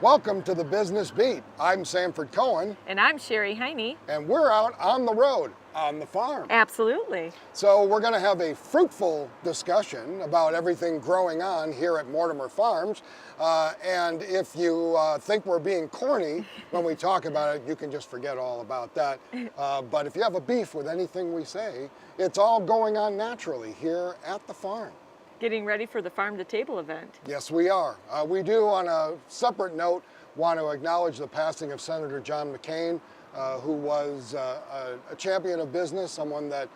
Welcome to the Business Beat. I'm Sanford Cohen. And I'm Sheri Heiney. And we're out on the road, on the farm. Absolutely. So we're going to have a fruitful discussion about everything growing on here at Mortimer Farms. And if you think we're being corny when we talk about it, you can just forget all about that. But if you have a beef with anything we say, it's all going on naturally here at the farm. Getting ready for the Farm to Table event. Yes, we are. We do, on a separate note, want to acknowledge the passing of Senator John McCain, who was a champion of business, someone that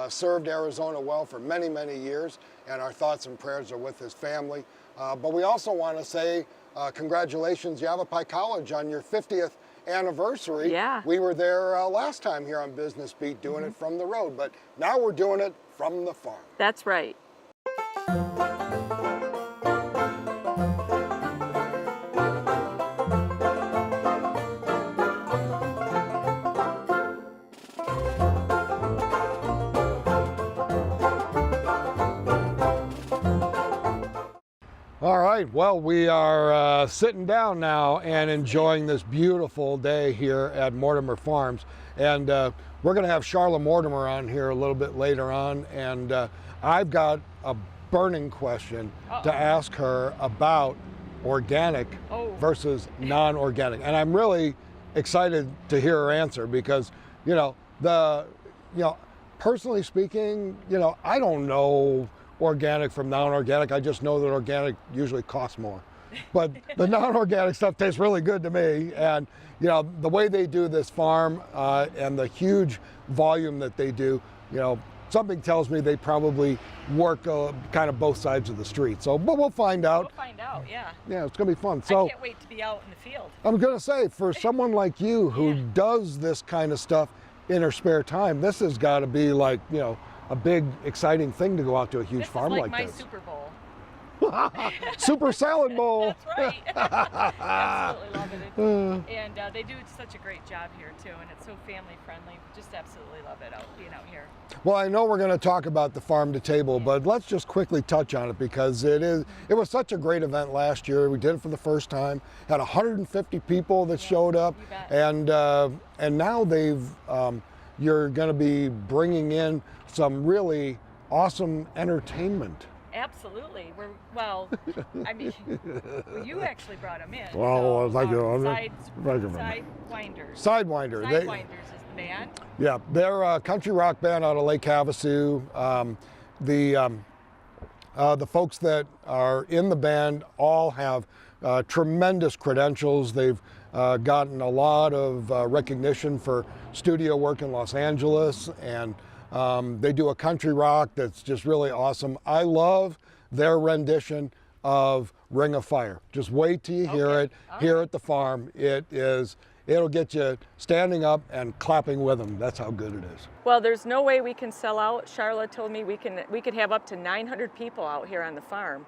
served Arizona well for many, many years, and our thoughts and prayers are with his family. But we also want to say congratulations, Yavapai College, on your 50th anniversary. Yeah. We were there last time here on Business Beat doing it from the road, but now we're doing it from the farm. That's right. All right, well, we are sitting down now and enjoying this beautiful day here at Mortimer Farms. And we're going to have Sharla Mortimer on here a little bit later on. And I've got a burning question to ask her about organic versus non-organic. And I'm really excited to hear her answer because, personally speaking, I don't know organic from non-organic. I just know that organic usually costs more. But the non-organic stuff tastes really good to me. And the way they do this farm and the huge volume that they do, something tells me they probably work kind of both sides of the street. So, but we'll find out. We'll find out, yeah. Yeah, it's gonna be fun. So I can't wait to be out in the field. I'm gonna say, for someone like you who does this kind of stuff in her spare time, this has got to be like, a big, exciting thing to go out to a huge farm like my this. Super Bowl. Super salad bowl. That's right. Absolutely love it. And they do such a great job here too, and it's so family friendly. Just absolutely love it being out here. Well, I know we're going to talk about the Farm to Table, but let's just quickly touch on it because it was such a great event last year. We did it for the first time. Had 150 people that showed up, and now you're going to be bringing in some really awesome entertainment. Absolutely. You actually brought them in. Well, so, thank you. Sidewinders. Sidewinders Sidewinders is the band. Yeah, they're a country rock band out of Lake Havasu. The folks that are in the band all have tremendous credentials. They've gotten a lot of recognition for studio work in Los Angeles, and they do a country rock that's just really awesome. I love their rendition of Ring of Fire. Just wait till you hear it here at the farm. It'll get you standing up and clapping with them. That's how good it is. Well, there's no way we can sell out. Sharla told me we could have up to 900 people out here on the farm.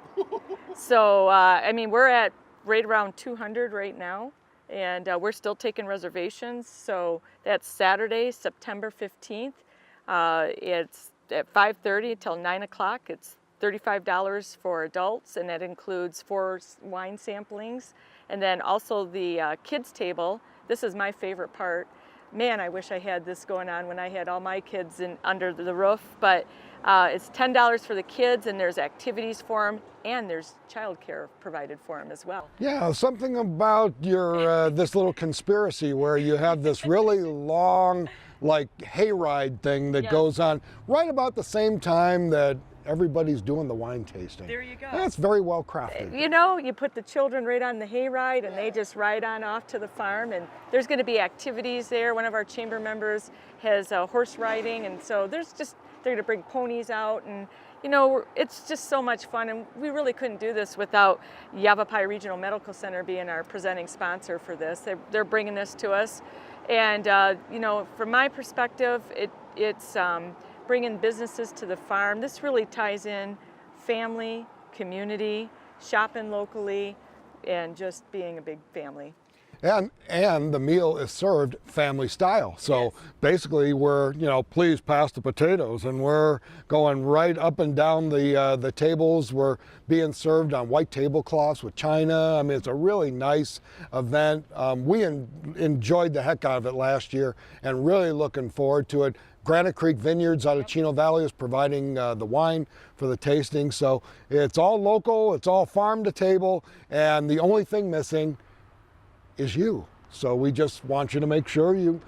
So, we're at right around 200 right now, and we're still taking reservations. So that's Saturday, September 15th. It's at 5:30 till 9 o'clock. It's $35 for adults, and that includes 4 wine samplings. And then also the kids table. This is my favorite part. Man, I wish I had this going on when I had all my kids under the roof. But it's $10 for the kids, and there's activities for them, and there's childcare provided for them as well. Yeah, something about your this little conspiracy where you have this really long, like, hayride thing that goes on right about the same time that everybody's doing the wine tasting. There you go. That's very well crafted. You put the children right on the hayride, and they just ride on off to the farm, and there's going to be activities there. One of our chamber members has horse riding, and so they're going to bring ponies out, and it's just so much fun, and we really couldn't do this without Yavapai Regional Medical Center being our presenting sponsor for this. They're bringing this to us, and from my perspective, it's bringing businesses to the farm. This really ties in family, community, shopping locally, and just being a big family. And the meal is served family style. So basically we're, please pass the potatoes, and we're going right up and down the tables. We're being served on white tablecloths with china. I mean, it's a really nice event. We enjoyed the heck out of it last year and really looking forward to it. Granite Creek Vineyards out of Chino Valley is providing the wine for the tasting. So it's all local, it's all farm to table, and the only thing missing is you. So we just want you to make sure you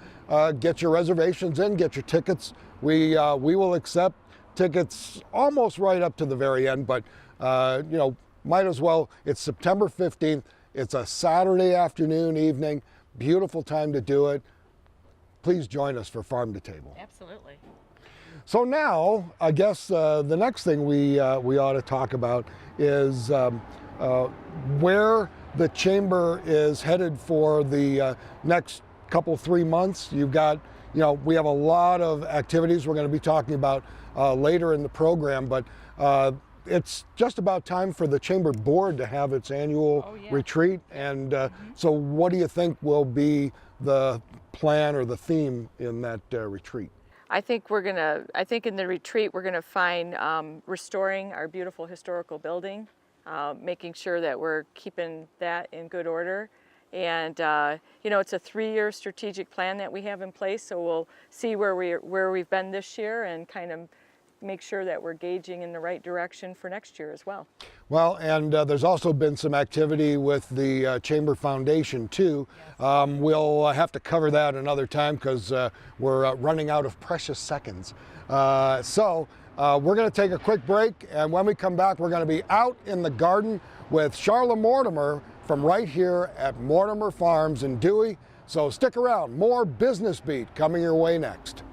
get your reservations in, get your tickets. We will accept tickets almost right up to the very end, but might as well. It's September 15th. It's a Saturday afternoon, evening. Beautiful time to do it. Please join us for Farm to Table. Absolutely. So now, I guess the next thing we ought to talk about is where the chamber is headed for the next couple, 3 months. You've got, we have a lot of activities we're going to be talking about later in the program, but it's just about time for the chamber board to have its annual retreat. And so what do you think will be the plan or the theme in that retreat? I think in the retreat we're gonna find restoring our beautiful historical building, making sure that we're keeping that in good order. And it's a 3-year strategic plan that we have in place, so we'll see where we've been this year and kind of make sure that we're gauging in the right direction for next year as well. Well, and there's also been some activity with the Chamber Foundation too. Yes. We'll have to cover that another time because we're running out of precious seconds. So we're going to take a quick break, and when we come back, we're going to be out in the garden with Sharla Mortimer from right here at Mortimer Farms in Dewey. So stick around, more Business Beat coming your way next.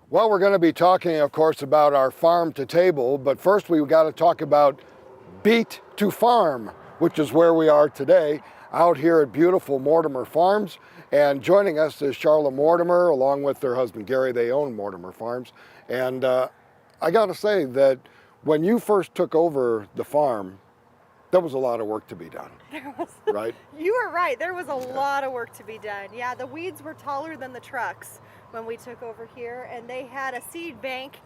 Well, we're going to be talking, of course, about our farm to table, but first we've got to talk about Beat to Farm, which is where we are today, out here at beautiful Mortimer Farms. And joining us is Sharla Mortimer, along with their husband Gary. They own Mortimer Farms. And I got to say that when you first took over the farm, there was a lot of work to be done. Right? You were right. There was a lot of work to be done. Yeah, the weeds were taller than the trucks when we took over here, and they had a seed bank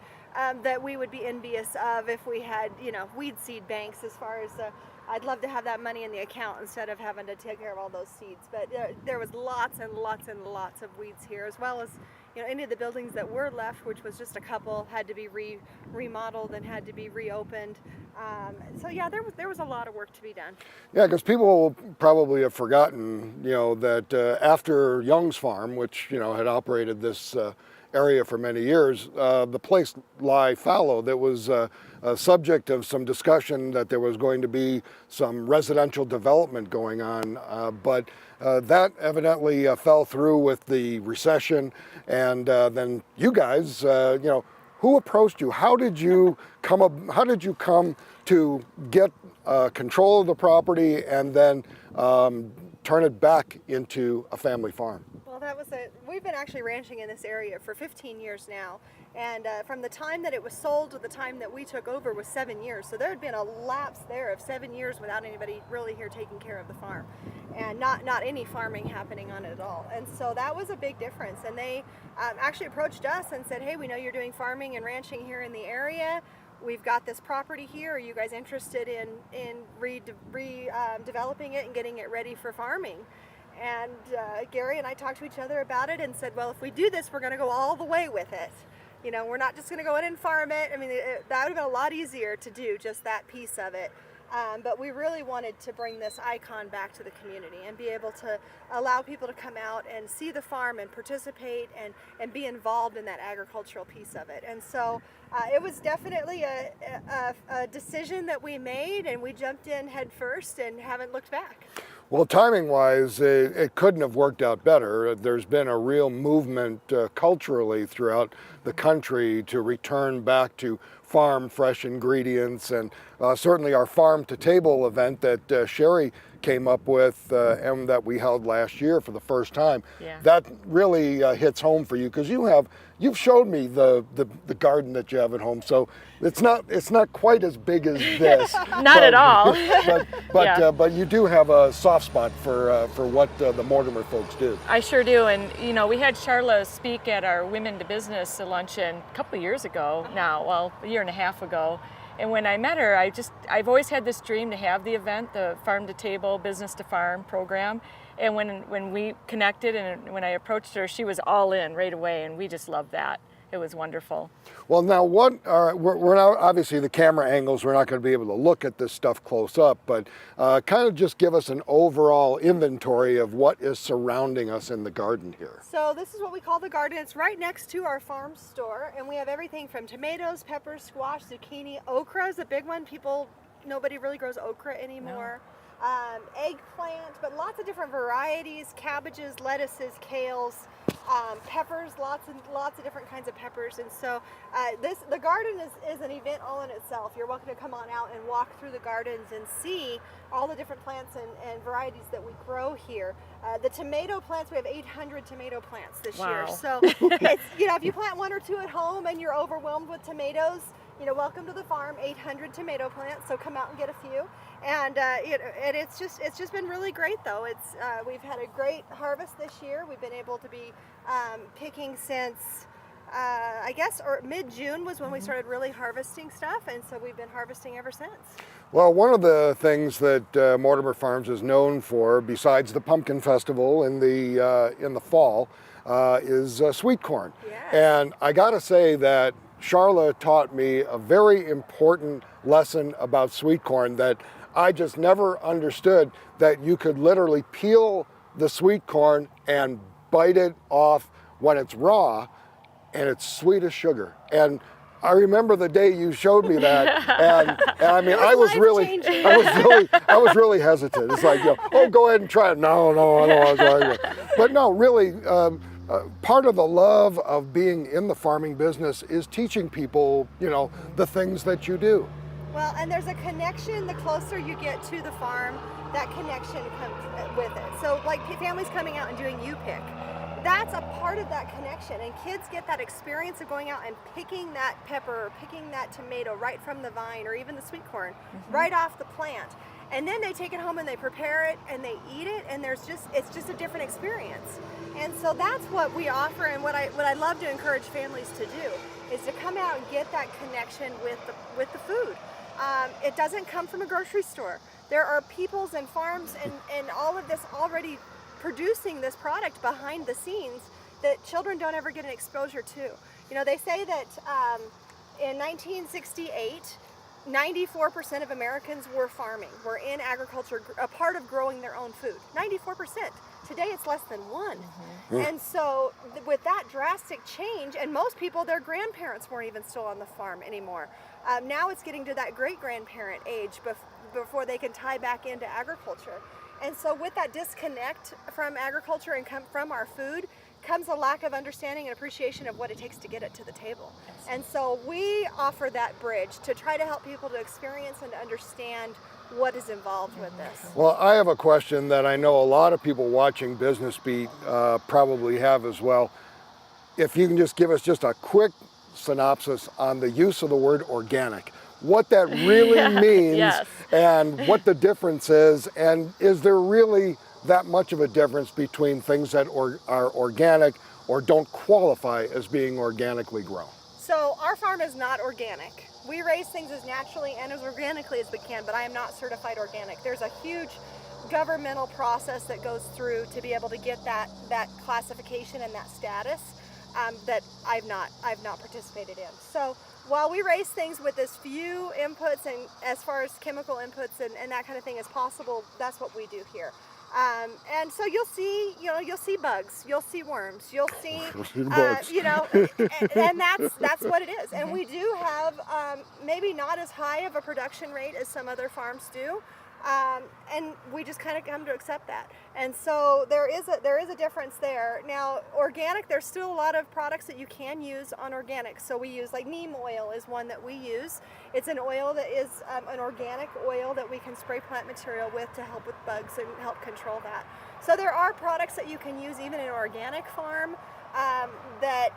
that we would be envious of if we had, weed seed banks. As far as I'd love to have that money in the account instead of having to take care of all those seeds. But there was lots and lots and lots of weeds here, as well as any of the buildings that were left, which was just a couple, had to be remodeled and had to be reopened. So yeah, there was a lot of work to be done. Yeah, because people will probably have forgotten, that after Young's Farm, which had operated this area for many years, the place lie fallow. That was a subject of some discussion that there was going to be some residential development going on, but that evidently fell through with the recession. And then you guys, who approached you? How did you come to get control of the property and then turn it back into a family farm? Well, we've been actually ranching in this area for 15 years now. And from the time that it was sold to the time that we took over was 7 years. So there had been a lapse there of 7 years without anybody really here taking care of the farm, and not any farming happening on it at all. And so that was a big difference. And they actually approached us and said, hey, we know you're doing farming and ranching here in the area. We've got this property here. Are you guys interested in redeveloping it and getting it ready for farming? And Gary and I talked to each other about it and said, well, if we do this, we're going to go all the way with it. We're not just going to go in and farm it. I mean, that would have been a lot easier to do, just that piece of it. But we really wanted to bring this icon back to the community and be able to allow people to come out and see the farm and participate and be involved in that agricultural piece of it. And so it was definitely a decision that we made, and we jumped in head first and haven't looked back. Well, timing-wise, it couldn't have worked out better. There's been a real movement culturally throughout the country to return back to farm fresh ingredients, and certainly our farm to table event that Sheri came up with and that we held last year for the first time, Yeah. that really hits home for you, because you've showed me the garden that you have at home. So it's not quite as big as this. Not at all. But you do have a soft spot for what the Mortimer folks do. I sure do, and you know, we had Sharla speak at our Women to Business luncheon a couple of years ago now, well, a year and a half ago. And when I met her, I've always had this dream to have the event, the Farm to Table, Business to Farm program. And when we connected and when I approached her, she was all in right away, and we just loved that. It was wonderful. Well, now we're now, obviously the camera angles, we're not going to be able to look at this stuff close up, but kind of just give us an overall inventory of what is surrounding us in the garden here. So this is what we call the garden. It's right next to our farm store, and we have everything from tomatoes, peppers, squash, zucchini. Okra is a big one. Nobody really grows okra anymore. Eggplant, but lots of different varieties, cabbages, lettuces, kales, peppers, lots of different kinds of peppers. And so the garden is an event all in itself. You're welcome to come on out and walk through the gardens and see all the different plants and varieties that we grow here. The tomato plants, we have 800 tomato plants this year. So it's, if you plant one or two at home and you're overwhelmed with tomatoes, welcome to the farm. 800 tomato plants, so come out and get a few. And it's just been really great, though. We've had a great harvest this year. We've been able to be picking since I guess mid-June was when we started really harvesting stuff, and so we've been harvesting ever since. Well, one of the things that Mortimer Farms is known for, besides the pumpkin festival in the fall, is sweet corn. Yes. And I got to say that Sharla taught me a very important lesson about sweet corn that I just never understood, that you could literally peel the sweet corn and bite it off when it's raw, and it's sweet as sugar. And I remember the day you showed me that, and I mean, I was really hesitant. It's like, oh, go ahead and try it. No, I don't want to. But no, really, part of the love of being in the farming business is teaching people, the things that you do. Well, and there's a connection. The closer you get to the farm, that connection comes with it. So like families coming out and doing U-Pick, that's a part of that connection, and kids get that experience of going out and picking that pepper or picking that tomato right from the vine, or even the sweet corn right off the plant. And then they take it home and they prepare it and they eat it, and it's just a different experience. And so that's what we offer, and what I love to encourage families to do is to come out and get that connection with the food. It doesn't come from a grocery store. There are peoples and farms and all of this already producing this product behind the scenes that children don't ever get an exposure to. They say that in 1968, 94% of Americans were farming, were in agriculture, a part of growing their own food. 94%. Today it's less than 1%. And so with that drastic change, and most people, their grandparents weren't even still on the farm anymore. Now it's getting to that great-grandparent age before they can tie back into agriculture. And so with that disconnect from agriculture and from our food comes a lack of understanding and appreciation of what it takes to get it to the table. And so we offer that bridge to try to help people to experience and to understand what is involved with this. Well, I have a question that I know a lot of people watching Business Beat probably have as well. If you can just give us just a quick synopsis on the use of the word organic, what that really means, Yes. and what the difference is, and is there really that much of a difference between things that are organic or don't qualify as being organically grown? So our farm is not organic. We raise things as naturally and as organically as we can, but I am not certified organic. There's a huge governmental process that goes through to be able to get that classification and that status that I've not participated in. So while we raise things with as few inputs and as far as chemical inputs and that kind of thing as possible, that's what we do here. And so you'll see bugs, you'll see worms, you'll see, and that's what it is. And we do have maybe not as high of a production rate as some other farms do, And we just kind of come to accept that. And so there is a difference there. Now, organic, there's still a lot of products that you can use on organic. So we use, like, neem oil is one that we use. It's an oil that is an organic oil that we can spray plant material with to help with bugs and help control that. So there are products that you can use even in an organic farm that,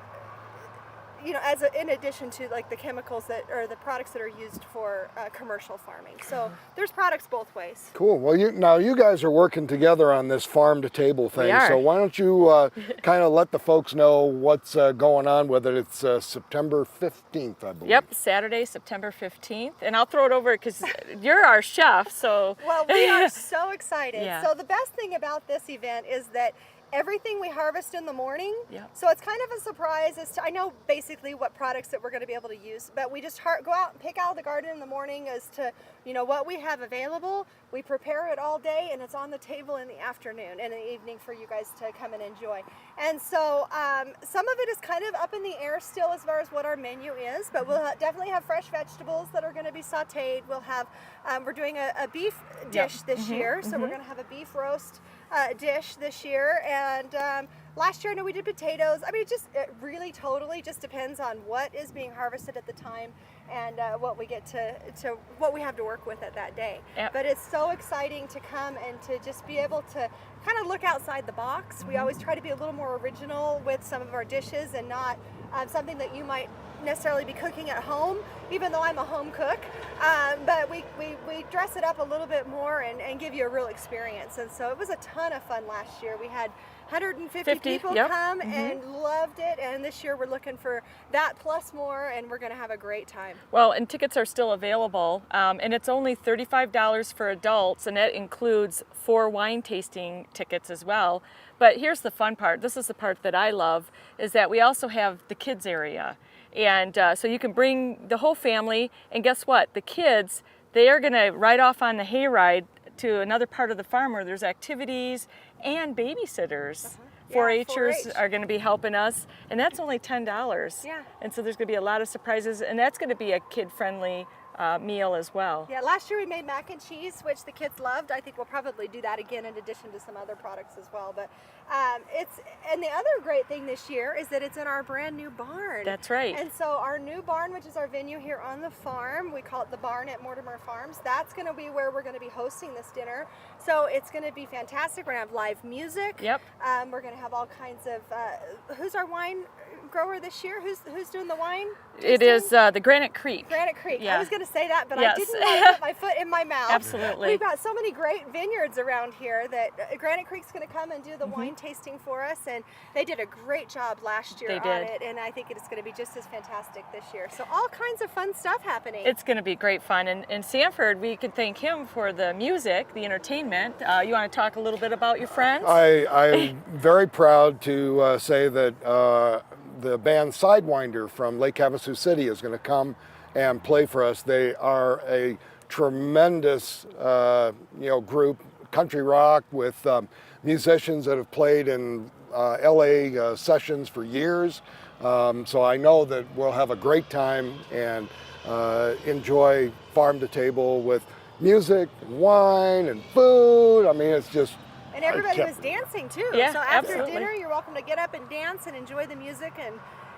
you know, in addition to, like, the chemicals that, or the products that are used for commercial farming. So there's products both ways. Cool. Well, now you guys are working together on this farm to table thing. We are. So why don't you kind of let the folks know what's going on with it? It's September 15th, I believe. Yep, Saturday, September 15th. And I'll throw it over because you're our chef, so. Well, we are so excited. Yeah. So the best thing about this event is that everything we harvest in the morning. Yep. So it's kind of a surprise as to, I know basically what products that we're going to be able to use, but we just go out and pick out of the garden in the morning as to, you know, what we have available. We prepare it all day, and it's on the table in the afternoon and in the evening for you guys to come and enjoy. And so some of it is kind of up in the air still as far as what our menu is, but we'll definitely have fresh vegetables that are going to be sauteed. We'll have, we're doing a beef dish this year, so we're going to have a beef roast dish this year. And last year I know we did potatoes. I mean, it really totally just depends on what is being harvested at the time and what we get to what we have to work with at that day. Yep. But it's so exciting to come and to just be able to kind of look outside the box. We always try to be a little more original with some of our dishes and not something that you might necessarily be cooking at home, even though I'm a home cook. But we dress it up a little bit more and give you a real experience. And so it was a ton of fun last year. We had 150 people come and loved it. And this year we're looking for that plus more, and we're going to have a great time. Well, and tickets are still available, and it's only $35 for adults, and that includes 4 wine tasting tickets as well. But here's the fun part. This is the part that I love, is that we also have the kids area. And so you can bring the whole family, and guess what? The kids, they are going to ride off on the hayride to another part of the farm where there's activities and babysitters. 4-Hers are going to be helping us, and that's only $10. Yeah. And so there's going to be a lot of surprises, and that's going to be a kid-friendly meal as well. Yeah, last year we made mac and cheese, which the kids loved. I think we'll probably do that again in addition to some other products as well. But and the other great thing this year is that it's in our brand new barn. That's right. And so our new barn, which is our venue here on the farm, we call it the barn at Mortimer Farms. That's going to be where we're going to be hosting this dinner. So it's going to be fantastic. We're going to have live music. Yep. We're going to have all kinds of. Who's our wine grower this year? Who's doing the wine? It is the Granite Creek. Granite Creek. Yeah. I was going to say that, but Yes. I didn't want to put my foot in my mouth. Absolutely. We've got so many great vineyards around here that Granite Creek's going to come and do the wine tasting for us, and they did a great job last year They on did. it, and I think it's going to be just as fantastic this year. So all kinds of fun stuff happening. It's going to be great fun. And in Sanford, we can thank him for the music, the entertainment. You want to talk a little bit about your friends? I'm very proud to say that the band Sidewinder from Lake Havasu City is going to come and play for us. They are a tremendous group, country rock with musicians that have played in LA sessions for years. So I know that we'll have a great time and enjoy farm to table with music and wine and food. I mean, it's just. And everybody was dancing too. Yeah, so after absolutely. dinner, you're welcome to get up and dance and enjoy the music, and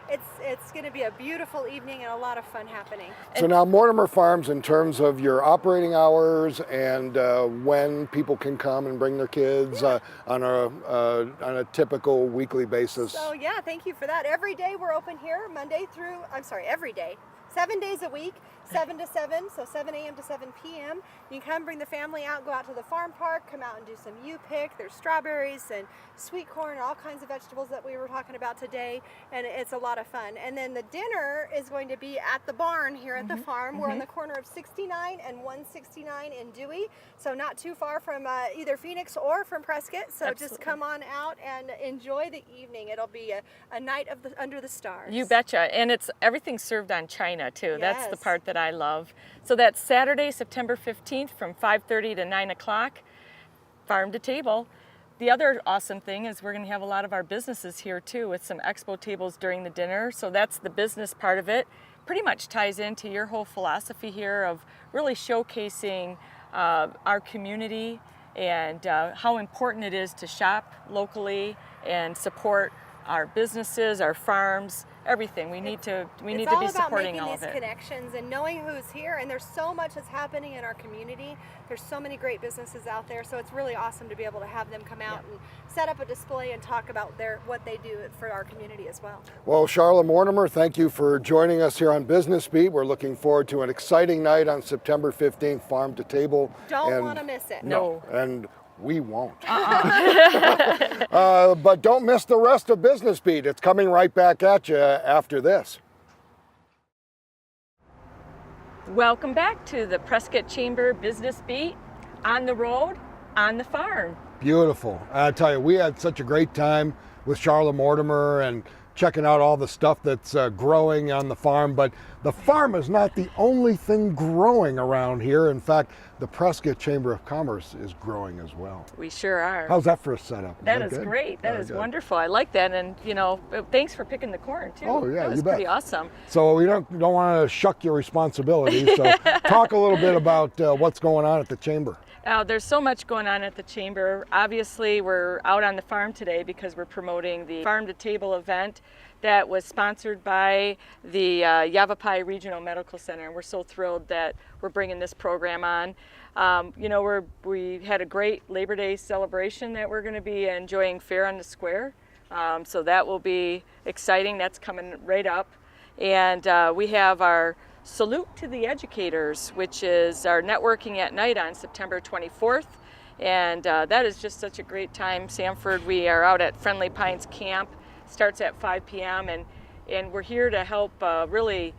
it's going to be a beautiful evening and a lot of fun happening. So now Mortimer Farms, in terms of your operating hours and when people can come and bring their kids on a typical weekly basis. So yeah, thank you for that. Every day we're open here, every day, 7 days a week, 7 to 7, so 7 a.m. to 7 p.m. You can come bring the family out, go out to the farm park, come out and do some U-pick. There's strawberries and sweet corn and all kinds of vegetables that we were talking about today, and it's a lot of fun. And then the dinner is going to be at the barn here at the farm. We're on the corner of 69 and 169 in Dewey, so not too far from either Phoenix or from Prescott. So Absolutely. just come on out and enjoy the evening. It'll be a night of under the stars. You betcha. And everything's served on china too. That's the Yes. part that I love. So that's Saturday, September 15th from 5:30 to 9 o'clock, farm to table. The other awesome thing is we're going to have a lot of our businesses here too, with some expo tables during the dinner. So that's the business part of it. Pretty much ties into your whole philosophy here of really showcasing our community and how important it is to shop locally and support our businesses, our farms, everything. We need to be supporting all of it. It's all about making these connections and knowing who's here. And there's so much that's happening in our community. There's so many great businesses out there. So it's really awesome to be able to have them come out and set up a display and talk about what they do for our community as well. Well, Sharla Mortimer, thank you for joining us here on Business Beat. We're looking forward to an exciting night on September 15th, farm to table. Don't want to miss it. No. And we won't. But don't miss the rest of Business Beat. It's coming right back at you after this. Welcome back to the Prescott Chamber Business Beat, on the road, on the farm. Beautiful. I tell you, we had such a great time with Sharla Mortimer and checking out all the stuff that's growing on the farm. But the farm is not the only thing growing around here. In fact, the Prescott Chamber of Commerce is growing as well. We sure are. How's that for a setup? That is great. That is wonderful. I like that. And, you know, thanks for picking the corn, too. Oh, yeah, that was you bet. pretty awesome. So we don't want to shuck your responsibilities. So talk a little bit about what's going on at the Chamber. There's so much going on at the Chamber. Obviously, we're out on the farm today because we're promoting the Farm to Table event that was sponsored by the Yavapai Regional Medical Center. And we're so thrilled that we're bringing this program on. You know, we had a great Labor Day celebration that we're going to be enjoying fair on the square. So that will be exciting. That's coming right up. And we have our Salute to the Educators, which is our networking at night on September 24th. And that is just such a great time. Sanford, we are out at Friendly Pines Camp. Starts at 5 p.m. and we're here to help really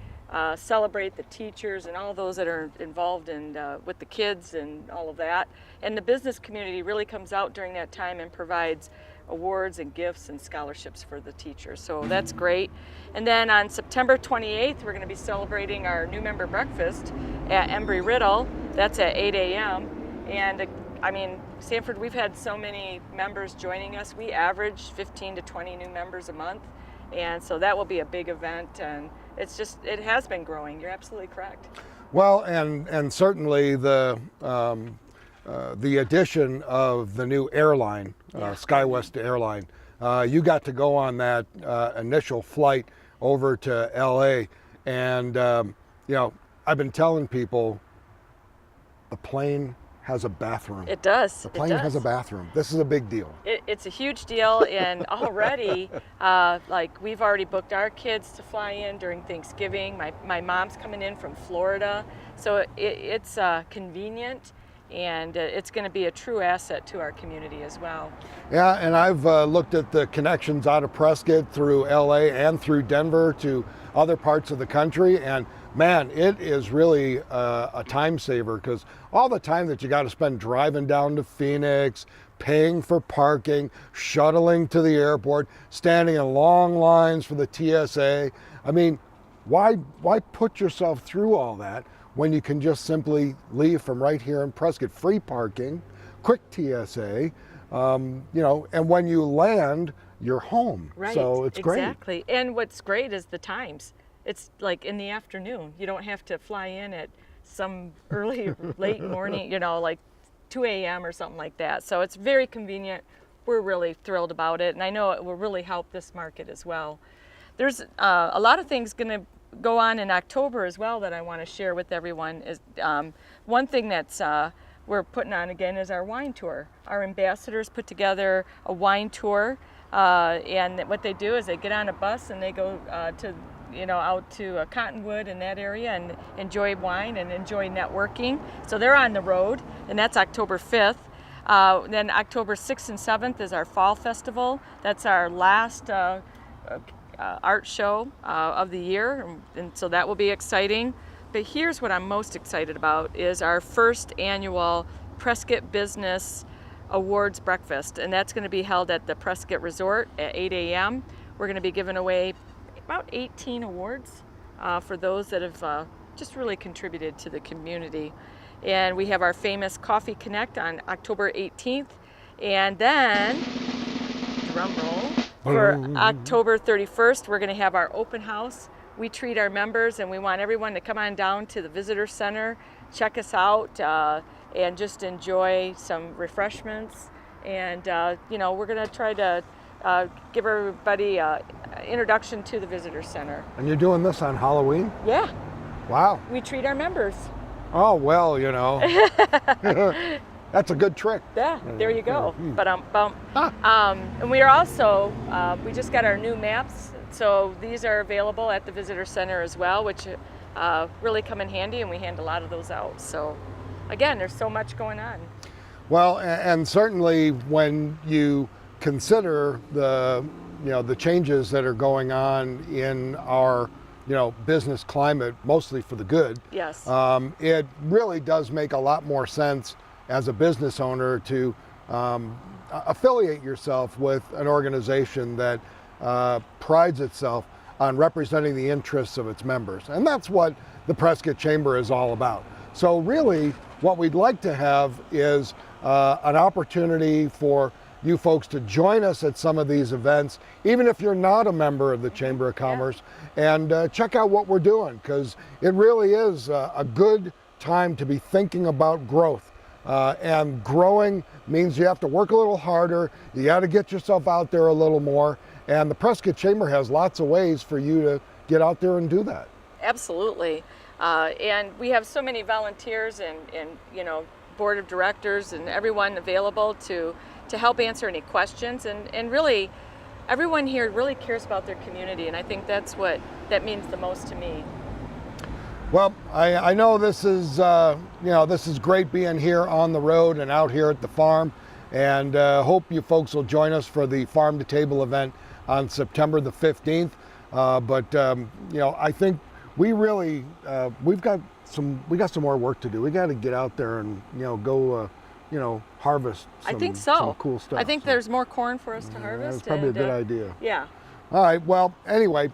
celebrate the teachers and all those that are involved in with the kids and all of that. And the business community really comes out during that time and provides awards and gifts and scholarships for the teachers. So that's great. And then on September 28th, we're going to be celebrating our new member breakfast at Embry-Riddle. That's at 8 a.m. And I mean, Sanford, we've had so many members joining us. We average 15 to 20 new members a month. And so that will be a big event. And it has been growing. You're absolutely correct. Well, and certainly the addition of the new airline, SkyWest airline, you got to go on that initial flight over to LA. And, you know, I've been telling people the plane has a bathroom. It does. The plane has a bathroom. This is a big deal. It's a huge deal, and already, like we've already booked our kids to fly in during Thanksgiving. My mom's coming in from Florida, so it's convenient, and it's going to be a true asset to our community as well. Yeah, and I've looked at the connections out of Prescott through LA and through Denver to other parts of the country, and man, it is really a time saver, because all the time that you got to spend driving down to Phoenix, paying for parking, shuttling to the airport, standing in long lines for the TSA. I mean, why put yourself through all that when you can just simply leave from right here in Prescott? Free parking, quick TSA, you know, and when you land, you're home. Right, so it's great. Exactly. And what's great is the times. It's like in the afternoon. You don't have to fly in at some early, late morning, you know, like 2 a.m. or something like that. So it's very convenient. We're really thrilled about it. And I know it will really help this market as well. There's a lot of things going to go on in October as well that I want to share with everyone. Is one thing that's we're putting on again is our wine tour. Our ambassadors put together a wine tour. And what they do is they get on a bus and they go out to Cottonwood in that area and enjoy wine and enjoy networking. So they're on the road, and that's October 5th. Then October 6th and 7th is our Fall Festival. That's our last art show of the year, and so that will be exciting. But here's what I'm most excited about is our first annual Prescott Business Awards Breakfast, and that's going to be held at the Prescott Resort at 8 a.m. We're going to be giving away about 18 awards for those that have just really contributed to the community. And we have our famous Coffee Connect on October 18th. And then, drum roll, for October 31st, we're going to have our open house. We treat our members, and we want everyone to come on down to the visitor center, check us out, and just enjoy some refreshments. And you know, we're going to try to give everybody an introduction to the visitor center. And you're doing this on Halloween? Yeah. Wow. We treat our members. Oh, well, you know. That's a good trick. Yeah, there you go. And we are also, we just got our new maps. So these are available at the visitor center as well, which really come in handy, and we hand a lot of those out. So again, there's so much going on. Well, and certainly when you consider the, you know, the changes that are going on in our, you know, business climate, mostly for the good. Yes. It really does make a lot more sense as a business owner to affiliate yourself with an organization that prides itself on representing the interests of its members. And that's what the Prescott Chamber is all about. So really, what we'd like to have is an opportunity for you folks to join us at some of these events, even if you're not a member of the Chamber of Commerce, and check out what we're doing, because it really is a good time to be thinking about growth. And growing means you have to work a little harder, you got to get yourself out there a little more, and the Prescott Chamber has lots of ways for you to get out there and do that. Absolutely. And we have so many volunteers and you know, board of directors and everyone available to help answer any questions, and really everyone here really cares about their community, and I think that's what that means the most to me. Well, I know this is you know, this is great being here on the road and out here at the farm, and hope you folks will join us for the Farm to Table event on September the 15th. You know, I think we really we got some more work to do. We got to get out there and, you know, go you know, harvest some cool stuff. I think there's more corn for us to harvest. That's probably a good idea. Yeah. All right, well, anyway,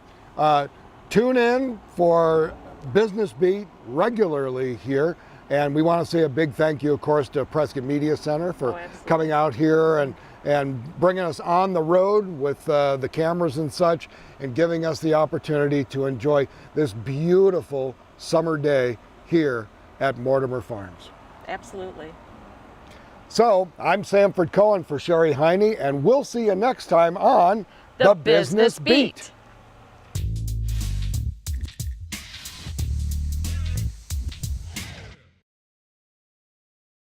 tune in for Business Beat regularly here, and we want to say a big thank you, of course, to Prescott Media Center for coming out here and bringing us on the road with the cameras and such, and giving us the opportunity to enjoy this beautiful summer day here at Mortimer Farms. Absolutely. So I'm Sanford Cohen for Sheri Heiney, and we'll see you next time on The Business Beat.